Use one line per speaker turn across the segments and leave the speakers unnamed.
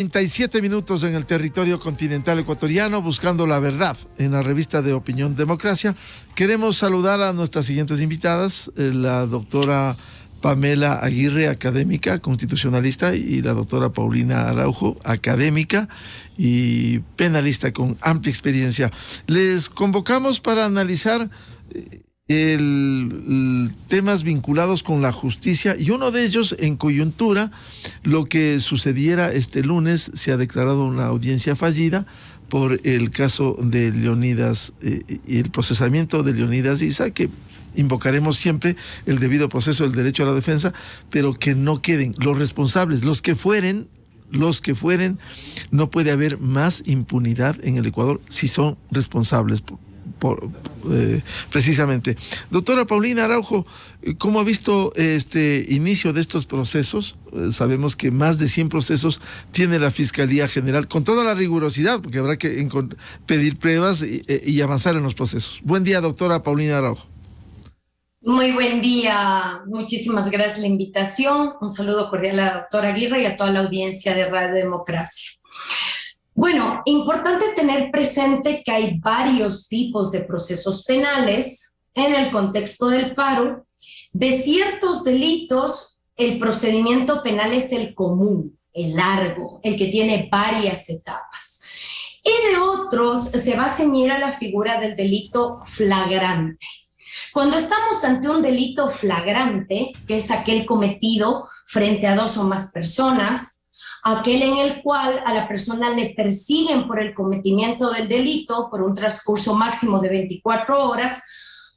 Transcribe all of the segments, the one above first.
37 minutos en el territorio continental ecuatoriano, buscando la verdad en la revista de Opinión Democracia. Queremos saludar a nuestras siguientes invitadas, la doctora Pamela Aguirre, académica, constitucionalista, y la doctora Paulina Araujo, académica y penalista con amplia experiencia. Les convocamos para analizar temas vinculados con la justicia, y uno de ellos, en coyuntura, lo que sucediera este lunes. Se ha declarado una audiencia fallida por el caso de Leonidas y el procesamiento de Leonidas Issa, que invocaremos siempre el debido proceso del derecho a la defensa, pero que no queden los responsables, los que fueren, no puede haber más impunidad en el Ecuador si son responsables precisamente. Doctora Paulina Araujo, ¿cómo ha visto este inicio de estos procesos? Sabemos que más de 100 procesos tiene la Fiscalía General, con toda la rigurosidad, porque habrá que pedir pruebas y avanzar en los procesos. Buen día, doctora Paulina Araujo.
Muy buen día, muchísimas gracias por la invitación. Un saludo cordial a la doctora Aguirre y a toda la audiencia de Radio Democracia. Bueno, importante tener presente que hay varios tipos de procesos penales en el contexto del paro. De ciertos delitos, el procedimiento penal es el común, el largo, el que tiene varias etapas. Y de otros se va a ceñir a la figura del delito flagrante. Cuando estamos ante un delito flagrante, que es aquel cometido frente a dos o más personas, aquel en el cual a la persona le persiguen por el cometimiento del delito por un transcurso máximo de 24 horas,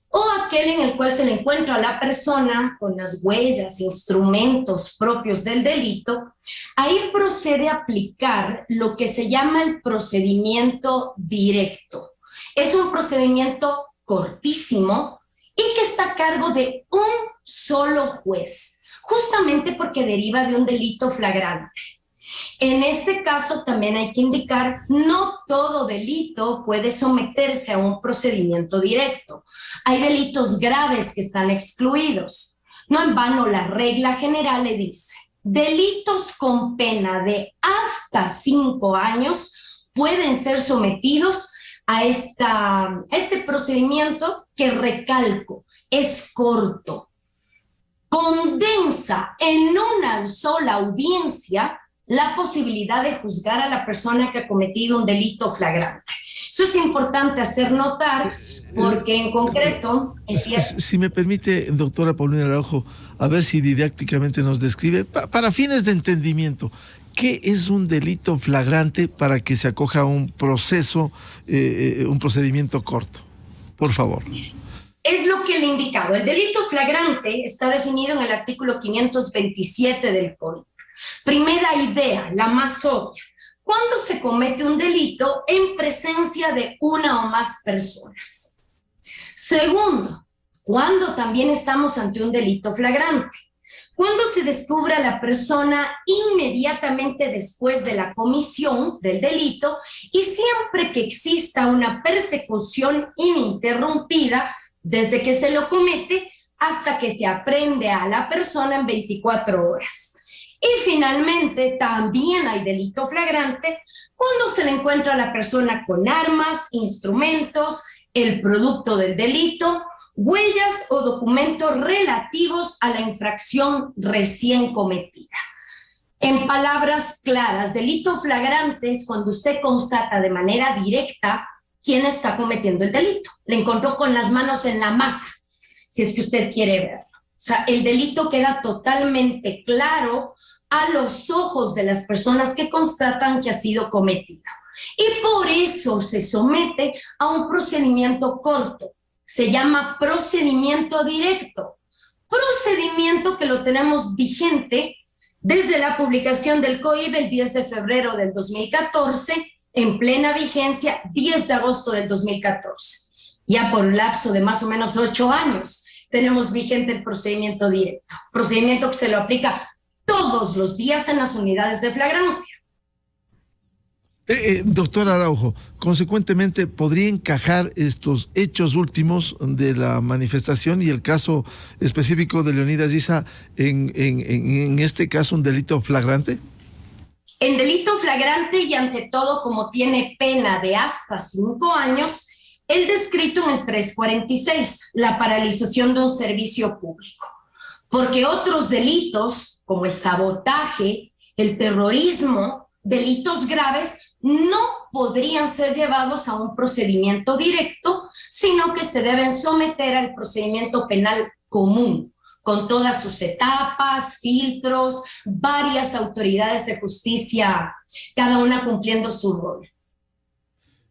o aquel en el cual se le encuentra a la persona con las huellas, instrumentos propios del delito, ahí procede a aplicar lo que se llama el procedimiento directo. Es un procedimiento cortísimo y que está a cargo de un solo juez, justamente porque deriva de un delito flagrante. En este caso también hay que indicar, no todo delito puede someterse a un procedimiento directo. Hay delitos graves que están excluidos. No en vano la regla general le dice, delitos con pena de hasta 5 años pueden ser sometidos a este procedimiento que, recalco, es corto. Condensa en una sola audiencia la posibilidad de juzgar a la persona que ha cometido un delito flagrante. Eso es importante hacer notar, porque en concreto...
Si me permite, doctora Paulina Araujo, a ver si didácticamente nos describe, para fines de entendimiento, ¿qué es un delito flagrante para que se acoja a un proceso, un procedimiento corto? Por favor.
Es lo que le he indicado. El delito flagrante está definido en el artículo 527 del Código. Primera idea, la más obvia. ¿Cuándo se comete un delito en presencia de una o más personas? Segundo, ¿cuándo también estamos ante un delito flagrante? Cuando se descubre a la persona inmediatamente después de la comisión del delito y siempre que exista una persecución ininterrumpida desde que se lo comete hasta que se aprehende a la persona en 24 horas. Y finalmente también hay delito flagrante cuando se le encuentra a la persona con armas, instrumentos, el producto del delito, huellas o documentos relativos a la infracción recién cometida. En palabras claras, delito flagrante es cuando usted constata de manera directa quién está cometiendo el delito. Le encontró con las manos en la masa, si es que usted quiere verlo. O sea, el delito queda totalmente claro a los ojos de las personas que constatan que ha sido cometido. Y por eso se somete a un procedimiento corto. Se llama procedimiento directo. Procedimiento que lo tenemos vigente desde la publicación del COIB el 10 de febrero del 2014, en plena vigencia 10 de agosto del 2014. Ya por un lapso de más o menos 8 años tenemos vigente el procedimiento directo. Procedimiento que se lo aplica todos los días en las unidades de flagrancia.
Doctor Araujo, consecuentemente, ¿podría encajar estos hechos últimos de la manifestación y el caso específico de Leonidas Issa en este caso un delito flagrante?
En delito flagrante y ante todo como tiene pena de hasta 5 años, el descrito en el 346, la paralización de un servicio público. Porque otros delitos, como el sabotaje, el terrorismo, delitos graves, no podrían ser llevados a un procedimiento directo, sino que se deben someter al procedimiento penal común, con todas sus etapas, filtros, varias autoridades de justicia, cada una cumpliendo su rol.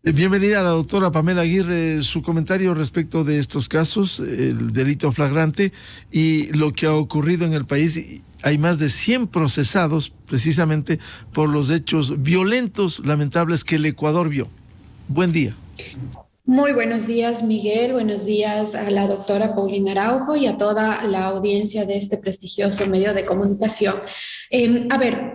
Bienvenida a la doctora Pamela Aguirre, su comentario respecto de estos casos, el delito flagrante y lo que ha ocurrido en el país. Hay más de 100 procesados precisamente por los hechos violentos, lamentables que el Ecuador vio. Buen día.
Muy buenos días, Miguel. Buenos días a la doctora Paulina Araujo y a toda la audiencia de este prestigioso medio de comunicación.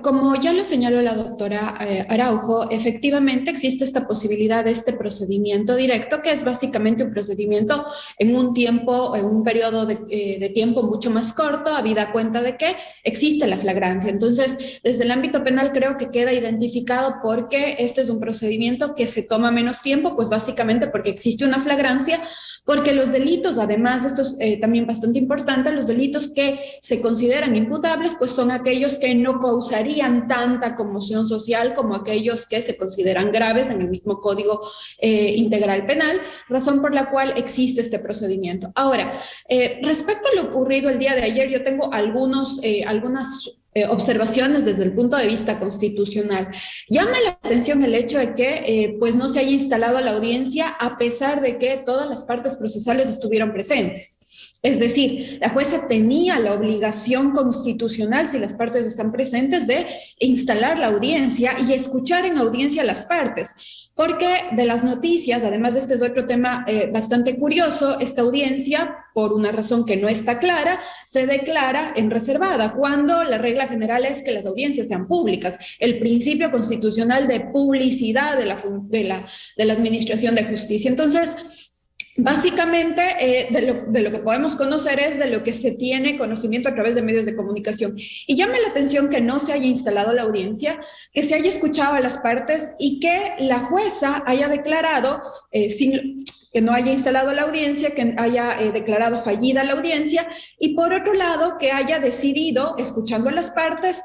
Como ya lo señaló la doctora Araujo, efectivamente existe esta posibilidad de este procedimiento directo, que es básicamente un procedimiento en un periodo de tiempo mucho más corto, habida cuenta de que existe la flagrancia. Entonces, desde el ámbito penal creo que queda identificado porque este es un procedimiento que se toma menos tiempo, pues básicamente porque existe una flagrancia, porque los delitos, además, esto es también bastante importante, los delitos que se consideran imputables, pues son aquellos que no causarían tanta conmoción social como aquellos que se consideran graves en el mismo Código Integral Penal, razón por la cual existe este procedimiento. Ahora, respecto a lo ocurrido el día de ayer, yo tengo algunas observaciones desde el punto de vista constitucional. Llama la atención el hecho de que pues no se haya instalado la audiencia a pesar de que todas las partes procesales estuvieron presentes. Es decir, la jueza tenía la obligación constitucional, si las partes están presentes, de instalar la audiencia y escuchar en audiencia a las partes. Porque de las noticias, además este es otro tema bastante curioso, esta audiencia, por una razón que no está clara, se declara en reservada, cuando la regla general es que las audiencias sean públicas. El principio constitucional de publicidad de la Administración de Justicia. Entonces, básicamente, de lo que podemos conocer es de lo que se tiene conocimiento a través de medios de comunicación. Y llama la atención que no se haya instalado la audiencia, que se haya escuchado a las partes y que la jueza haya declarado, que no haya instalado la audiencia, que haya declarado fallida la audiencia, y por otro lado, que haya decidido, escuchando a las partes,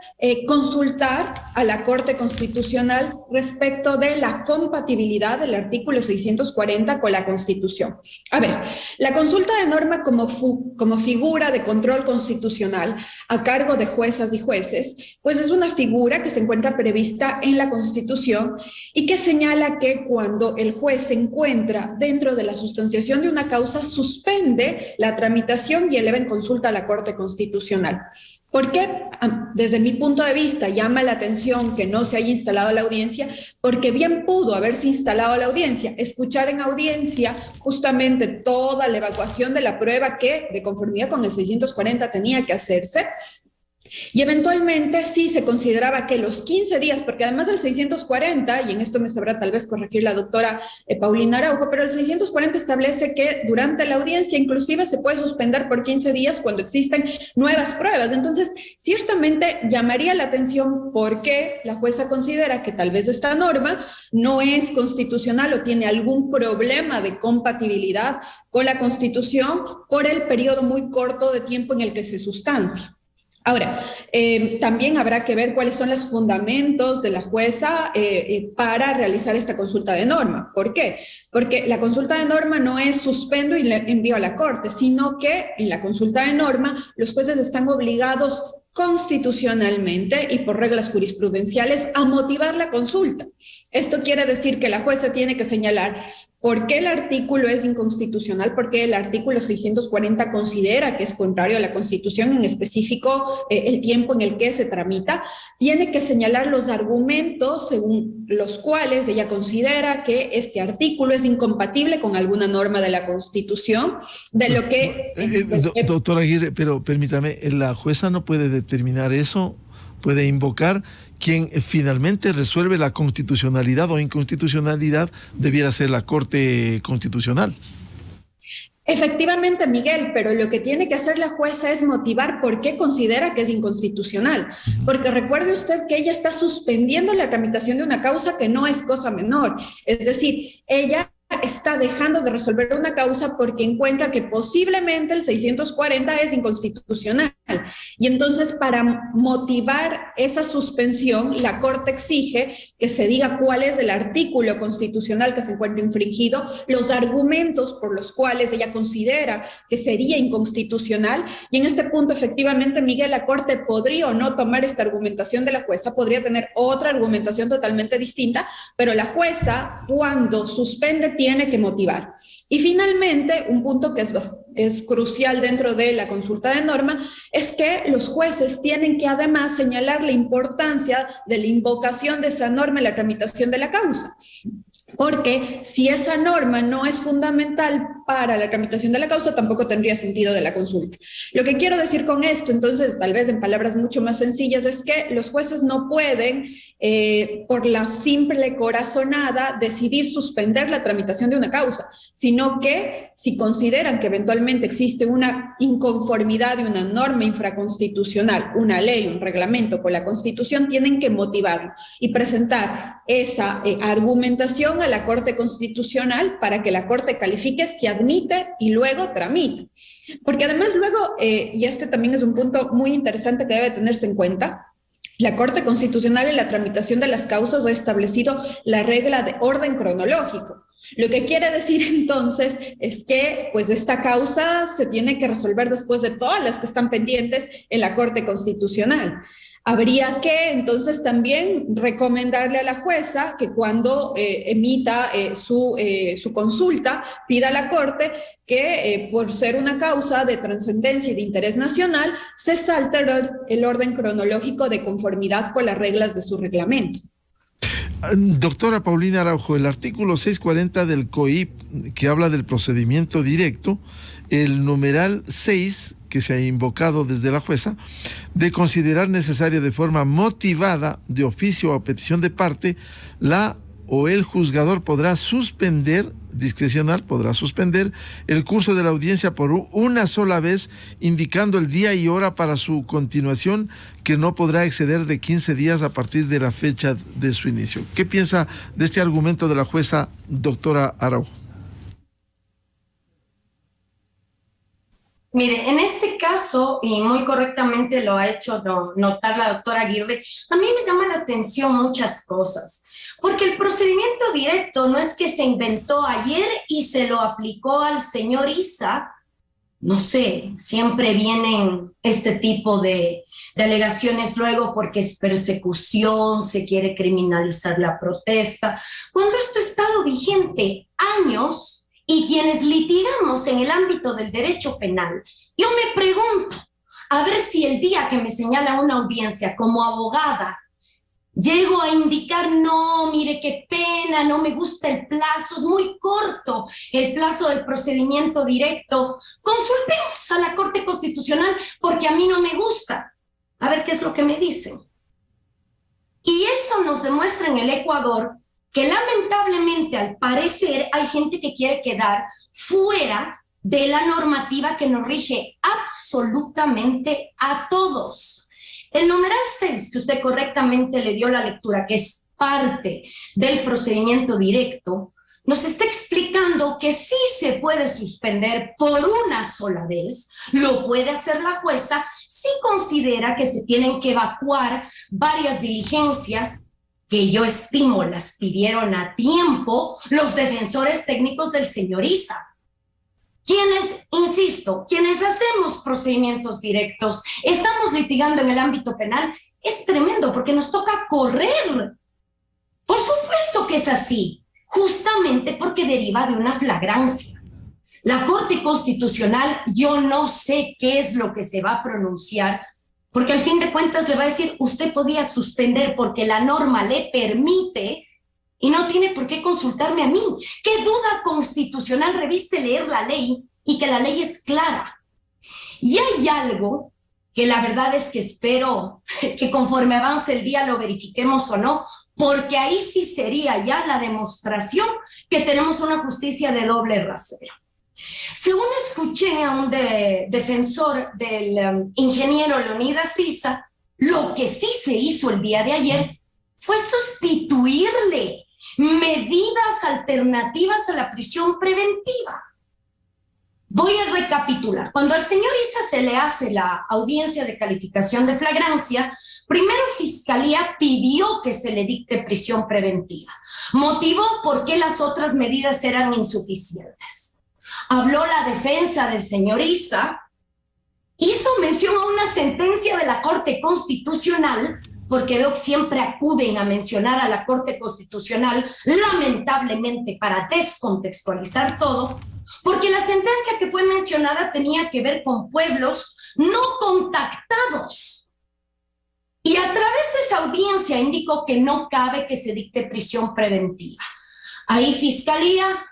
consultar a la Corte Constitucional respecto de la compatibilidad del artículo 640 con la Constitución. A ver, la consulta de norma como figura de control constitucional a cargo de juezas y jueces, pues es una figura que se encuentra prevista en la Constitución y que señala que cuando el juez se encuentra dentro de la sustanciación de una causa, suspende la tramitación y eleva en consulta a la Corte Constitucional. ¿Por qué? Desde mi punto de vista llama la atención que no se haya instalado la audiencia, porque bien pudo haberse instalado la audiencia, escuchar en audiencia justamente toda la evacuación de la prueba que, de conformidad con el 640, tenía que hacerse. Y eventualmente sí se consideraba que los 15 días, porque además del 640, y en esto me sabrá tal vez corregir la doctora Paulina Araujo, pero el 640 establece que durante la audiencia inclusive se puede suspender por 15 días cuando existen nuevas pruebas. Entonces, ciertamente llamaría la atención por qué la jueza considera que tal vez esta norma no es constitucional o tiene algún problema de compatibilidad con la Constitución por el periodo muy corto de tiempo en el que se sustancia. Ahora, también habrá que ver cuáles son los fundamentos de la jueza para realizar esta consulta de norma. ¿Por qué? Porque la consulta de norma no es suspendo y le envío a la Corte, sino que en la consulta de norma los jueces están obligados constitucionalmente y por reglas jurisprudenciales a motivar la consulta. Esto quiere decir que la jueza tiene que señalar por qué el artículo es inconstitucional, por qué el artículo 640 considera que es contrario a la Constitución, en específico el tiempo en el que se tramita. Tiene que señalar los argumentos según los cuales ella considera que este artículo es incompatible con alguna norma de la Constitución, de lo que...
Doctora Aguirre, pero permítame, ¿la jueza no puede determinar eso? ¿Puede invocar? Quien finalmente resuelve la constitucionalidad o inconstitucionalidad debiera ser la Corte Constitucional.
Efectivamente, Miguel, pero lo que tiene que hacer la jueza es motivar por qué considera que es inconstitucional. Porque recuerde usted que ella está suspendiendo la tramitación de una causa que no es cosa menor. Es decir, ella está dejando de resolver una causa porque encuentra que posiblemente el 640 es inconstitucional. Y entonces, para motivar esa suspensión, la Corte exige que se diga cuál es el artículo constitucional que se encuentra infringido, los argumentos por los cuales ella considera que sería inconstitucional. Y en este punto, efectivamente, Miguel, la Corte podría o no tomar esta argumentación de la jueza, podría tener otra argumentación totalmente distinta, pero la jueza, cuando suspende, tiene que motivar. Y finalmente, un punto que es crucial dentro de la consulta de norma es que los jueces tienen que además señalar la importancia de la invocación de esa norma en la tramitación de la causa. Porque si esa norma no es fundamental para la tramitación de la causa, tampoco tendría sentido de la consulta. Lo que quiero decir con esto, entonces, tal vez en palabras mucho más sencillas, es que los jueces no pueden, por la simple corazonada, decidir suspender la tramitación de una causa, sino que si consideran que eventualmente existe una inconformidad de una norma infraconstitucional, una ley, un reglamento con la Constitución, tienen que motivarlo y presentar esa argumentación a la Corte Constitucional para que la Corte califique si admite y luego tramite. Porque además luego, y este también es un punto muy interesante que debe tenerse en cuenta, la Corte Constitucional en la tramitación de las causas ha establecido la regla de orden cronológico. Lo que quiere decir entonces es que pues esta causa se tiene que resolver después de todas las que están pendientes en la Corte Constitucional. Habría que entonces también recomendarle a la jueza que cuando emita su consulta pida a la Corte que por ser una causa de trascendencia y de interés nacional se salte el orden cronológico de conformidad con las reglas de su reglamento.
Doctora Paulina Araujo, el artículo 640 del COIP, que habla del procedimiento directo, el numeral 6, que se ha invocado desde la jueza, de considerar necesario de forma motivada, de oficio o a petición de parte, la o el juzgador podrá suspender, discrecional, podrá suspender el curso de la audiencia por una sola vez, indicando el día y hora para su continuación, que no podrá exceder de 15 días a partir de la fecha de su inicio. ¿Qué piensa de este argumento de la jueza, doctora Araujo?
Mire, en este caso, y muy correctamente lo ha hecho notar la doctora Aguirre, a mí me llama la atención muchas cosas, porque el procedimiento directo no es que se inventó ayer y se lo aplicó al señor Issa. No sé, siempre vienen este tipo de alegaciones luego porque es persecución, se quiere criminalizar la protesta, cuando esto ha estado vigente años. Y quienes litigamos en el ámbito del derecho penal, yo me pregunto, a ver si el día que me señala una audiencia como abogada, llego a indicar, no, mire qué pena, no me gusta el plazo, es muy corto el plazo del procedimiento directo, consultemos a la Corte Constitucional porque a mí no me gusta, a ver qué es lo que me dicen. Y eso nos demuestra en el Ecuador que lamentablemente al parecer hay gente que quiere quedar fuera de la normativa que nos rige absolutamente a todos. El numeral 6, que usted correctamente le dio la lectura, que es parte del procedimiento directo, nos está explicando que sí se puede suspender por una sola vez, lo puede hacer la jueza si considera que se tienen que evacuar varias diligencias que yo estimo las pidieron a tiempo los defensores técnicos del señor Issa. Quienes, insisto, quienes hacemos procedimientos directos, estamos litigando en el ámbito penal, es tremendo porque nos toca correr. Por supuesto que es así, justamente porque deriva de una flagrancia. La Corte Constitucional, yo no sé qué es lo que se va a pronunciar, porque al fin de cuentas le va a decir, usted podía suspender porque la norma le permite y no tiene por qué consultarme a mí. ¿Qué duda constitucional reviste leer la ley y que la ley es clara? Y hay algo que la verdad es que espero que conforme avance el día lo verifiquemos o no, porque ahí sí sería ya la demostración que tenemos una justicia de doble rasero. Según escuché a un defensor del ingeniero Leonidas Sisa, lo que sí se hizo el día de ayer fue sustituirle medidas alternativas a la prisión preventiva. Voy a recapitular. Cuando al señor Issa se le hace la audiencia de calificación de flagrancia, primero Fiscalía pidió que se le dicte prisión preventiva. Motivó por qué las otras medidas eran insuficientes. Habló la defensa del señor Issa, hizo mención a una sentencia de la Corte Constitucional, porque veo que siempre acuden a mencionar a la Corte Constitucional, lamentablemente para descontextualizar todo, porque la sentencia que fue mencionada tenía que ver con pueblos no contactados. Y a través de esa audiencia indicó que no cabe que se dicte prisión preventiva. Ahí Fiscalía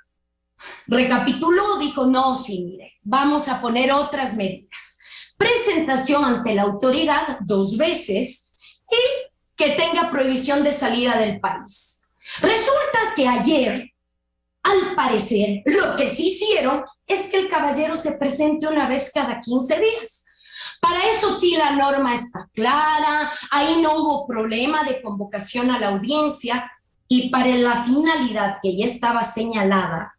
recapituló, dijo, no, sí, mire, vamos a poner otras medidas. Presentación ante la autoridad 2 veces y que tenga prohibición de salida del país. Resulta que ayer, al parecer, lo que sí hicieron es que el caballero se presente una vez cada 15 días. Para eso sí la norma está clara, ahí no hubo problema de convocación a la audiencia y para la finalidad que ya estaba señalada,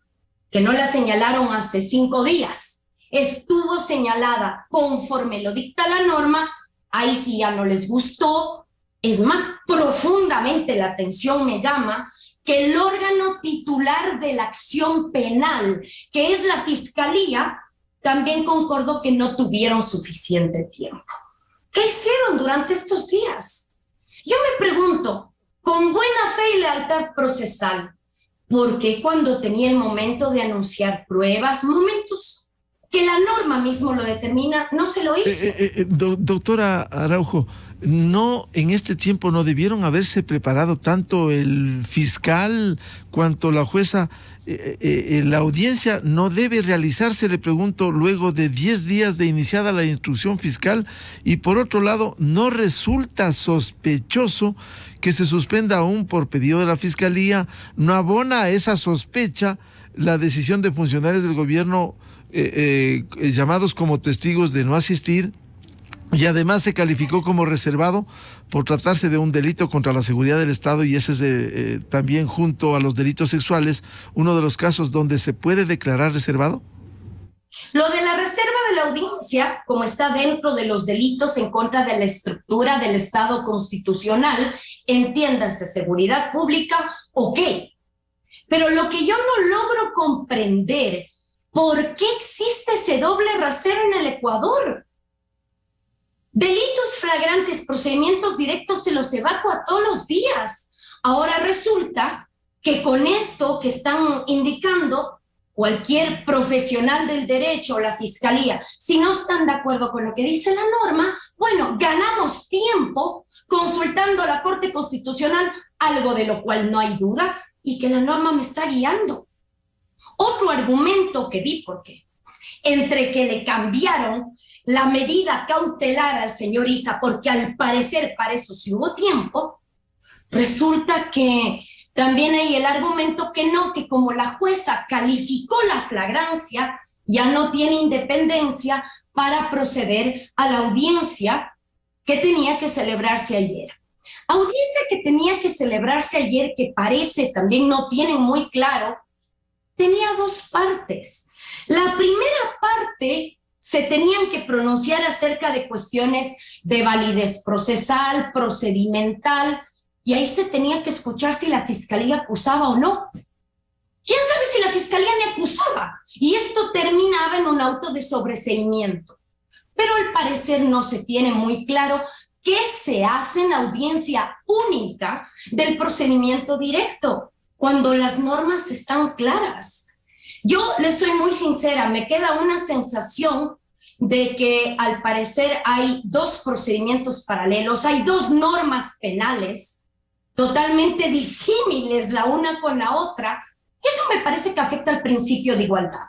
que no la señalaron hace 5 días, estuvo señalada conforme lo dicta la norma, ahí sí ya no les gustó. Es más, profundamente la atención me llama que el órgano titular de la acción penal, que es la Fiscalía, también concordó que no tuvieron suficiente tiempo. ¿Qué hicieron durante estos días? Yo me pregunto, con buena fe y lealtad procesal, ¿por qué cuando tenía el momento de anunciar pruebas, momentos que la norma mismo lo determina, no se lo hizo?
Doctora Araujo, no, en este tiempo no debieron haberse preparado tanto el fiscal cuanto la jueza. La audiencia no debe realizarse, le pregunto, luego de 10 días de iniciada la instrucción fiscal, y por otro lado, ¿no resulta sospechoso que se suspenda aún por pedido de la Fiscalía? ¿No abona a esa sospecha la decisión de funcionarios del gobierno llamados como testigos de no asistir? Y además se calificó como reservado por tratarse de un delito contra la seguridad del Estado, y ese es también, junto a los delitos sexuales, uno de los casos donde se puede declarar reservado.
Lo de la reserva de la audiencia, como está dentro de los delitos en contra de la estructura del Estado constitucional, entiéndase seguridad pública, ok. Pero lo que yo no logro comprender, ¿por qué existe ese doble rasero en el Ecuador? Delitos flagrantes, procedimientos directos se los evacúa todos los días. Ahora resulta que con esto que están indicando, cualquier profesional del derecho o la Fiscalía, si no están de acuerdo con lo que dice la norma, bueno, ganamos tiempo consultando a la Corte Constitucional, algo de lo cual no hay duda y que la norma me está guiando. Otro argumento que vi, porque entre que le cambiaron la medida cautelar al señor Issa, porque al parecer para eso sí hubo tiempo, resulta que también hay el argumento que no, que como la jueza calificó la flagrancia, ya no tiene independencia para proceder a la audiencia que tenía que celebrarse ayer. Audiencia que tenía que celebrarse ayer, que parece también no tienen muy claro, tenía 2 partes. La primera parte se tenían que pronunciar acerca de cuestiones de validez procesal, procedimental, y ahí se tenía que escuchar si la Fiscalía acusaba o no. ¿Quién sabe si la Fiscalía ni acusaba? Y esto terminaba en un auto de sobreseimiento. Pero al parecer no se tiene muy claro qué se hace en audiencia única del procedimiento directo, cuando las normas están claras. Yo les soy muy sincera, me queda una sensación de que al parecer hay 2 procedimientos paralelos, hay 2 normas penales totalmente disímiles la una con la otra. Eso me parece que afecta al principio de igualdad.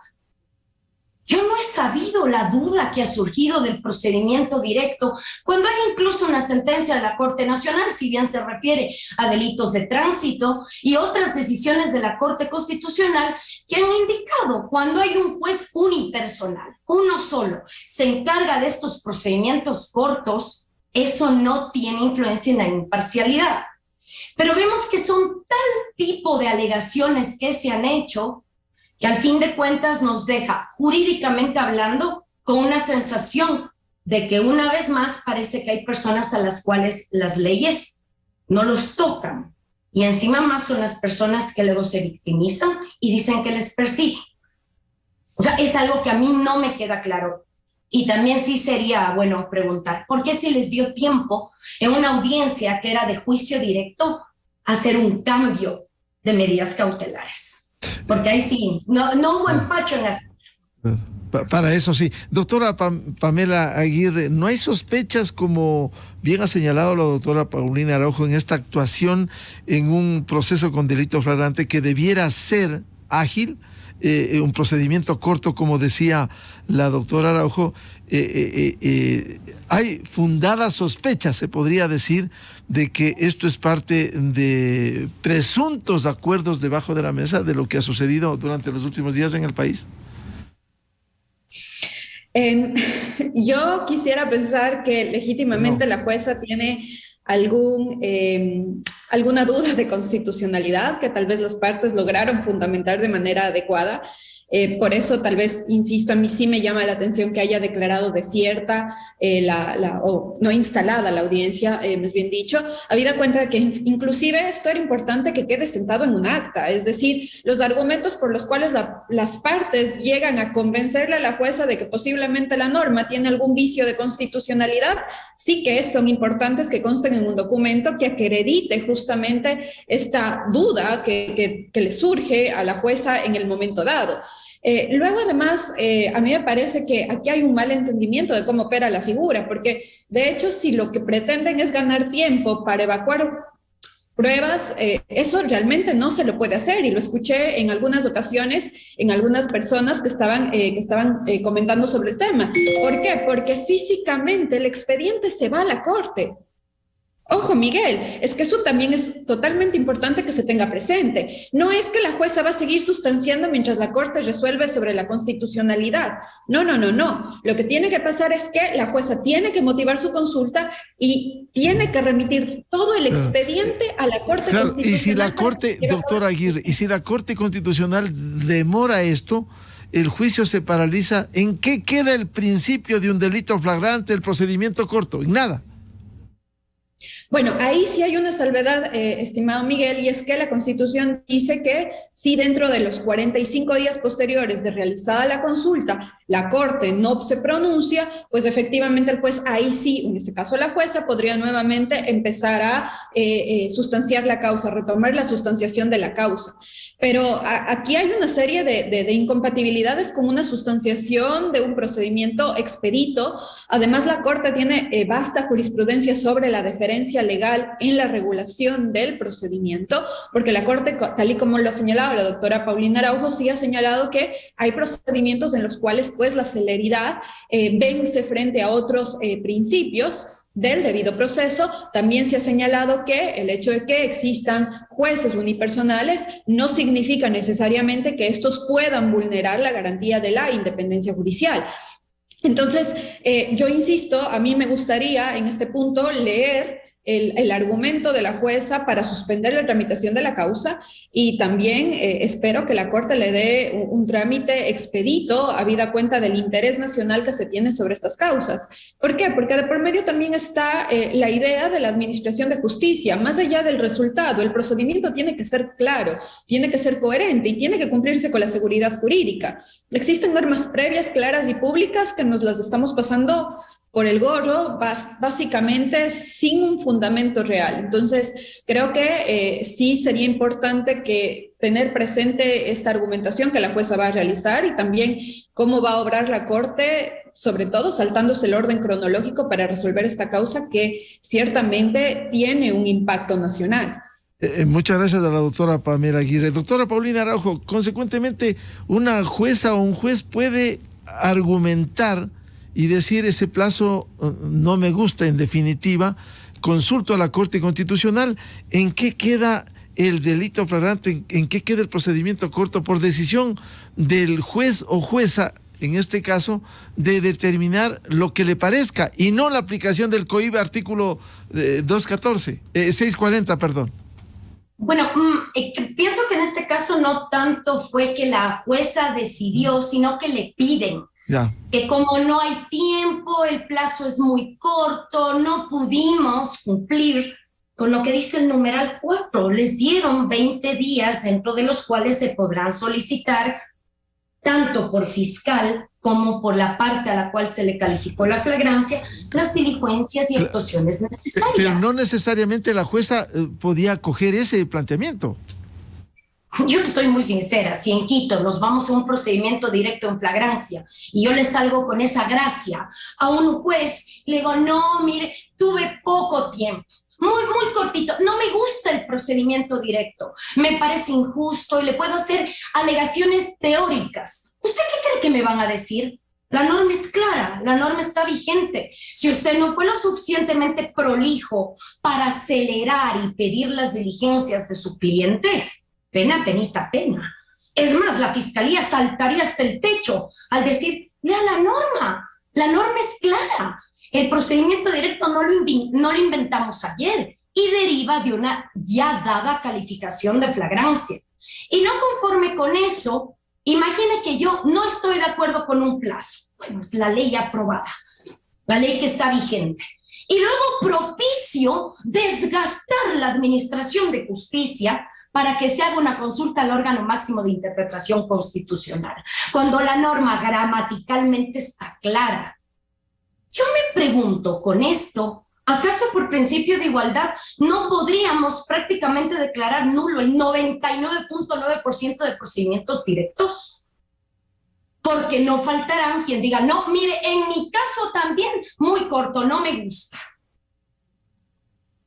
Yo no he sabido la duda que ha surgido del procedimiento directo cuando hay incluso una sentencia de la Corte Nacional, si bien se refiere a delitos de tránsito y otras decisiones de la Corte Constitucional que han indicado cuando hay un juez unipersonal, uno solo, se encarga de estos procedimientos cortos, eso no tiene influencia en la imparcialidad. Pero vemos que son tal tipo de alegaciones que se han hecho que al fin de cuentas nos deja, jurídicamente hablando, con una sensación de que una vez más parece que hay personas a las cuales las leyes no los tocan. Y encima más son las personas que luego se victimizan y dicen que les persiguen. O sea, es algo que a mí no me queda claro. Y también sí sería bueno preguntar, ¿por qué se les dio tiempo en una audiencia que era de juicio directo a hacer un cambio de medidas cautelares? Porque ahí sí, no hubo empacho en hacer.
Para eso sí. Doctora Pamela Aguirre, ¿no hay sospechas, como bien ha señalado la doctora Paulina Araujo, en esta actuación en un proceso con delito flagrante que debiera ser ágil? Un procedimiento corto, como decía la doctora Araujo, hay fundadas sospechas, se podría decir, de que esto es parte de presuntos acuerdos debajo de la mesa de lo que ha sucedido durante los últimos días en el país.
Yo quisiera pensar que legítimamente la jueza tiene alguna duda de constitucionalidad que tal vez las partes lograron fundamentar de manera adecuada. Por eso tal vez, insisto, a mí sí me llama la atención que haya declarado desierta o no instalada la audiencia, más bien dicho, habida cuenta de que inclusive esto era importante que quede sentado en un acta, es decir, los argumentos por los cuales las partes llegan a convencerle a la jueza de que posiblemente la norma tiene algún vicio de constitucionalidad, sí que son importantes que consten en un documento que acredite justamente esta duda que le surge a la jueza en el momento dado. Luego, además, a mí me parece que aquí hay un mal entendimiento de cómo opera la figura, porque de hecho, si lo que pretenden es ganar tiempo para evacuar pruebas, eso realmente no se lo puede hacer, y lo escuché en algunas ocasiones en algunas personas que estaban comentando sobre el tema. ¿Por qué? Porque físicamente el expediente se va a la corte. Ojo, Miguel, es que eso también es totalmente importante que se tenga presente. No es que la jueza va a seguir sustanciando mientras la Corte resuelve sobre la constitucionalidad. No. Lo que tiene que pasar es que la jueza tiene que motivar su consulta y tiene que remitir todo el expediente a la Corte Constitucional.
Y si la Corte, doctora Aguirre, y si la Corte Constitucional demora esto, el juicio se paraliza, ¿en qué queda el principio de un delito flagrante, el procedimiento corto? En nada.
Bueno, ahí sí hay una salvedad, estimado Miguel, y es que la Constitución dice que si dentro de los 45 días posteriores de realizada la consulta la Corte no se pronuncia, pues efectivamente el juez ahí sí, en este caso la jueza, podría nuevamente empezar a sustanciar la causa, retomar la sustanciación de la causa. Pero aquí hay una serie de incompatibilidades con una sustanciación de un procedimiento expedito. Además, la Corte tiene vasta jurisprudencia sobre la deferencia legal en la regulación del procedimiento, porque la Corte, tal y como lo ha señalado la doctora Paulina Araujo, sí ha señalado que hay procedimientos en los cuales pues la celeridad vence frente a otros principios del debido proceso. También se ha señalado que el hecho de que existan jueces unipersonales no significa necesariamente que estos puedan vulnerar la garantía de la independencia judicial. Entonces, yo insisto, a mí me gustaría en este punto leer el argumento de la jueza para suspender la tramitación de la causa, y también espero que la Corte le dé un trámite expedito habida cuenta del interés nacional que se tiene sobre estas causas. ¿Por qué? Porque de por medio también está la idea de la administración de justicia. Más allá del resultado, el procedimiento tiene que ser claro, tiene que ser coherente y tiene que cumplirse con la seguridad jurídica. Existen normas previas, claras y públicas que nos las estamos pasando por el gorro, básicamente sin un fundamento real. Entonces, creo que sí sería importante tener presente esta argumentación que la jueza va a realizar, y también cómo va a obrar la Corte, sobre todo saltándose el orden cronológico para resolver esta causa que ciertamente tiene un impacto nacional.
Muchas gracias a la doctora Pamela Aguirre. Doctora Paulina Araujo, consecuentemente, ¿una jueza o un juez puede argumentar y decir ese plazo no me gusta, en definitiva, consulto a la Corte Constitucional, ¿en qué queda el delito flagrante? ¿En qué queda el procedimiento corto por decisión del juez o jueza, en este caso, de determinar lo que le parezca y no la aplicación del COIB artículo 640, perdón?
Bueno, pienso que en este caso no tanto fue que la jueza decidió, sino que le piden.
Ya.
Que como no hay tiempo, el plazo es muy corto, no pudimos cumplir con lo que dice el numeral 4. Les dieron 20 días dentro de los cuales se podrán solicitar tanto por fiscal como por la parte a la cual se le calificó la flagrancia, las diligencias y actuaciones necesarias.
Pero no necesariamente la jueza podía acoger ese planteamiento.
Yo soy muy sincera, si en Quito nos vamos a un procedimiento directo en flagrancia y yo le salgo con esa gracia a un juez, le digo, no, mire, tuve poco tiempo, muy cortito, no me gusta el procedimiento directo, me parece injusto y le puedo hacer alegaciones teóricas. ¿Usted qué cree que me van a decir? La norma es clara, la norma está vigente. Si usted no fue lo suficientemente prolijo para acelerar y pedir las diligencias de su cliente, pena, penita, pena. Es más, la fiscalía saltaría hasta el techo al decir, lea la norma es clara. El procedimiento directo no lo inventamos ayer y deriva de una ya dada calificación de flagrancia. Y no conforme con eso, imagine que yo no estoy de acuerdo con un plazo. Bueno, es la ley aprobada, la ley que está vigente. Y luego propicio desgastar la administración de justicia para que se haga una consulta al órgano máximo de interpretación constitucional, cuando la norma gramaticalmente está clara. Yo me pregunto con esto, ¿acaso por principio de igualdad no podríamos prácticamente declarar nulo el 99.9% de procedimientos directos? Porque no faltarán quien diga, no, mire, en mi caso también, muy corto, no me gusta.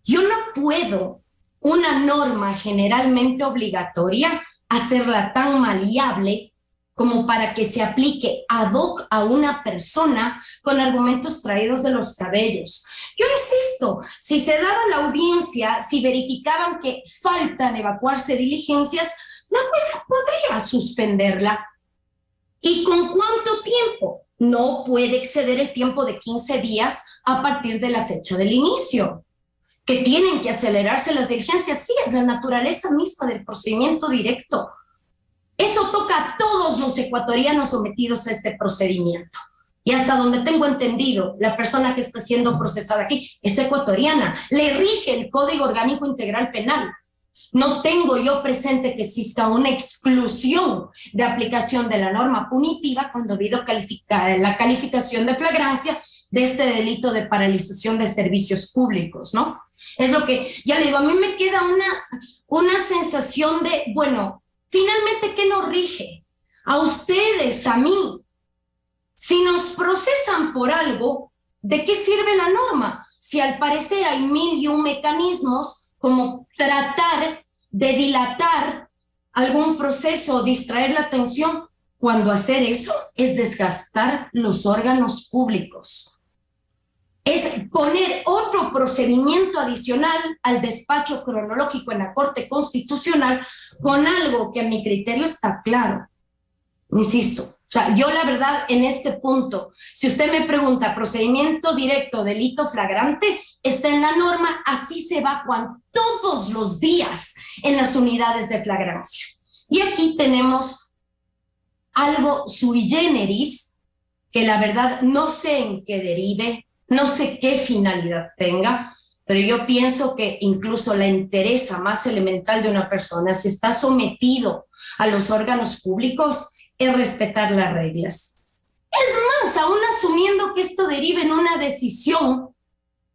Yo no puedo una norma generalmente obligatoria, hacerla tan maleable como para que se aplique ad hoc a una persona con argumentos traídos de los cabellos. Yo insisto, si se daba la audiencia, si verificaban que faltan evacuarse diligencias, la jueza podría suspenderla. ¿Y con cuánto tiempo? No puede exceder el tiempo de 15 días a partir de la fecha del inicio. Que tienen que acelerarse las diligencias, sí, es la naturaleza misma del procedimiento directo. Eso toca a todos los ecuatorianos sometidos a este procedimiento. Y hasta donde tengo entendido, la persona que está siendo procesada aquí es ecuatoriana, le rige el Código Orgánico Integral Penal. No tengo yo presente que exista una exclusión de aplicación de la norma punitiva cuando ha habido la calificación de flagrancia de este delito de paralización de servicios públicos, ¿no? Es lo que, ya le digo, a mí me queda una sensación de, bueno, finalmente, ¿qué nos rige? A ustedes, a mí. Si nos procesan por algo, ¿de qué sirve la norma? Si al parecer hay 1001 mecanismos como tratar de dilatar algún proceso o distraer la atención, cuando hacer eso es desgastar los órganos públicos. Es poner otro procedimiento adicional al despacho cronológico en la Corte Constitucional con algo que a mi criterio está claro. Insisto, o sea, yo la verdad en este punto, si usted me pregunta procedimiento directo, delito flagrante, está en la norma, así se evacúan todos los días en las unidades de flagrancia. Y aquí tenemos algo sui generis, que la verdad no sé en qué derive, no sé qué finalidad tenga, pero yo pienso que incluso la interesa más elemental de una persona, si está sometido a los órganos públicos, es respetar las reglas. Es más, aún asumiendo que esto derive en una decisión,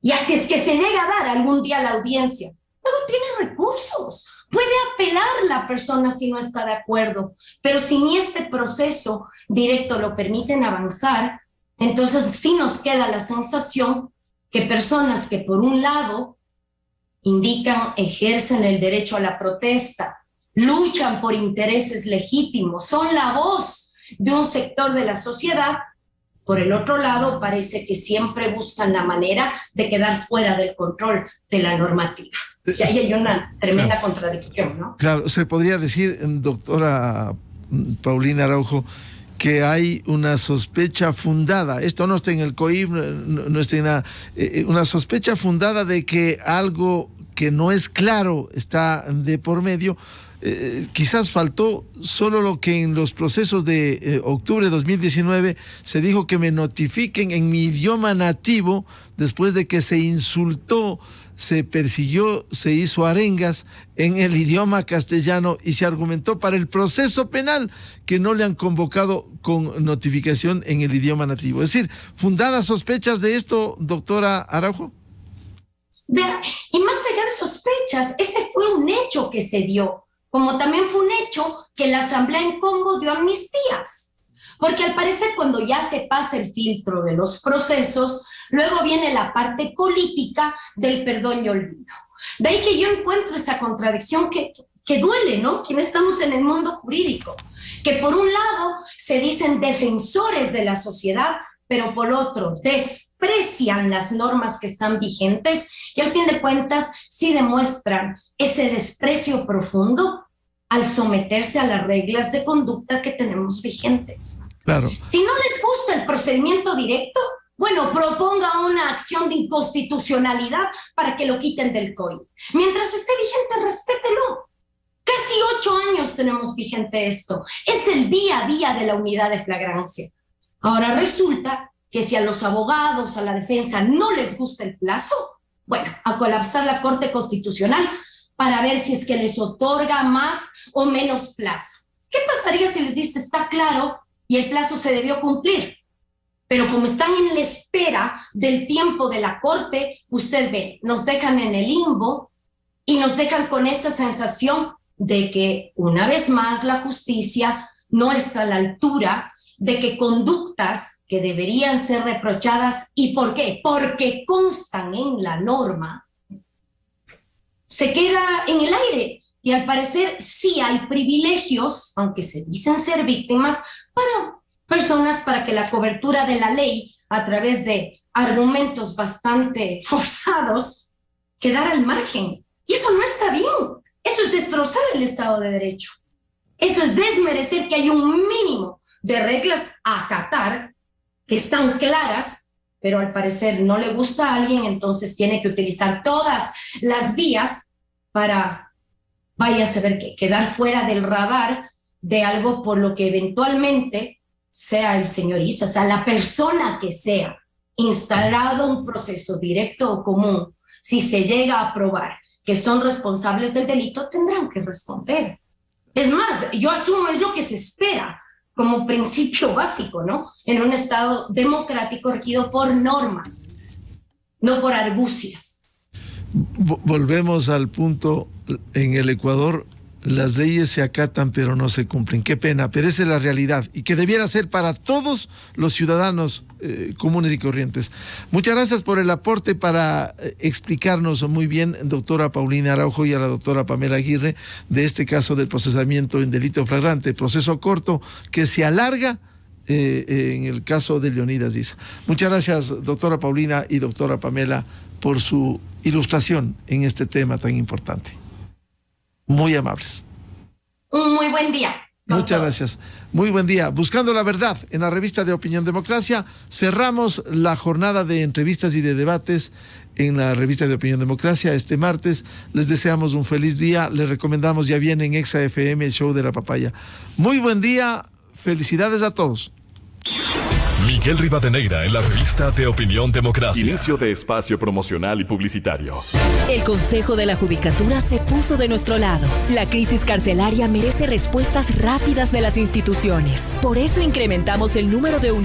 y así es que se llega a dar algún día la audiencia, luego tiene recursos, puede apelar la persona si no está de acuerdo, pero si ni este proceso directo lo permiten avanzar, entonces sí nos queda la sensación que personas que por un lado indican, ejercen el derecho a la protesta, luchan por intereses legítimos, son la voz de un sector de la sociedad. Por el otro lado, parece que siempre buscan la manera de quedar fuera del control de la normativa. Y ahí hay una tremenda contradicción, ¿no?
Claro, se podría decir, doctora Paulina Araujo, que hay una sospecha fundada, esto no está en el COIP, no está en nada, una sospecha fundada de que algo que no es claro está de por medio. Quizás faltó solo lo que en los procesos de octubre de 2019 se dijo que me notifiquen en mi idioma nativo después de que se insultó, se persiguió, se hizo arengas en el idioma castellano y se argumentó para el proceso penal que no le han convocado con notificación en el idioma nativo. Es decir, ¿fundadas sospechas de esto, doctora Araujo?
Y más allá de sospechas, ese fue un hecho que se dio. Como también fue un hecho que la Asamblea en Congo dio amnistías. Porque al parecer cuando ya se pasa el filtro de los procesos, luego viene la parte política del perdón y olvido. De ahí que yo encuentro esa contradicción que duele, ¿no? Quienes estamos en el mundo jurídico. Que por un lado se dicen defensores de la sociedad, pero por otro desprecian las normas que están vigentes y al fin de cuentas sí demuestran ese desprecio profundo al someterse a las reglas de conducta que tenemos vigentes.
Claro.
Si no les gusta el procedimiento directo, bueno, proponga una acción de inconstitucionalidad para que lo quiten del COI. Mientras esté vigente, respételo. Casi 8 años tenemos vigente esto. Es el día a día de la unidad de flagrancia. Ahora resulta que si a los abogados, a la defensa no les gusta el plazo, bueno, a colapsar la Corte Constitucional para ver si es que les otorga más o menos plazo. ¿Qué pasaría si les dice está claro y el plazo se debió cumplir? Pero como están en la espera del tiempo de la Corte, usted ve, nos dejan en el limbo y nos dejan con esa sensación de que una vez más la justicia no está a la altura de que conductas que deberían ser reprochadas, ¿y por qué? Porque constan en la norma, se queda en el aire. Y al parecer sí hay privilegios, aunque se dicen ser víctimas, para personas para que la cobertura de la ley, a través de argumentos bastante forzados, quedara al margen. Y eso no está bien. Eso es destrozar el Estado de Derecho. Eso es desmerecer que hay un mínimo de reglas a acatar que están claras, pero al parecer no le gusta a alguien, entonces tiene que utilizar todas las vías para, vaya a saber qué, quedar fuera del radar de algo por lo que eventualmente sea el señor Issa, o sea, la persona que sea, instalado un proceso directo o común, si se llega a probar que son responsables del delito, tendrán que responder. Es más, yo asumo, es lo que se espera como principio básico, ¿no? En un Estado democrático regido por normas, no por argucias.
Volvemos al punto, en el Ecuador las leyes se acatan pero no se cumplen. Qué pena, pero esa es la realidad y que debiera ser para todos los ciudadanos comunes y corrientes. Muchas gracias por el aporte para explicarnos muy bien, doctora Paulina Araujo, y a la doctora Pamela Aguirre, de este caso del procesamiento en delito flagrante, proceso corto que se alarga en el caso de Leonidas Issa. Muchas gracias, doctora Paulina y doctora Pamela, por su ilustración en este tema tan importante. Muy amables.
Un muy buen día.
Muchas gracias. Muy buen día. Buscando la verdad en la revista de Opinión Democracia, cerramos la jornada de entrevistas y de debates en la revista de Opinión Democracia este martes. Les deseamos un feliz día. Les recomendamos, ya viene en Exa FM el show de la papaya. Muy buen día. Felicidades a todos.
Miguel Rivadeneira en la revista de Opinión Democracia.
Inicio de espacio promocional y publicitario.
El Consejo de la Judicatura se puso de nuestro lado. La crisis carcelaria merece respuestas rápidas de las instituciones. Por eso incrementamos el número de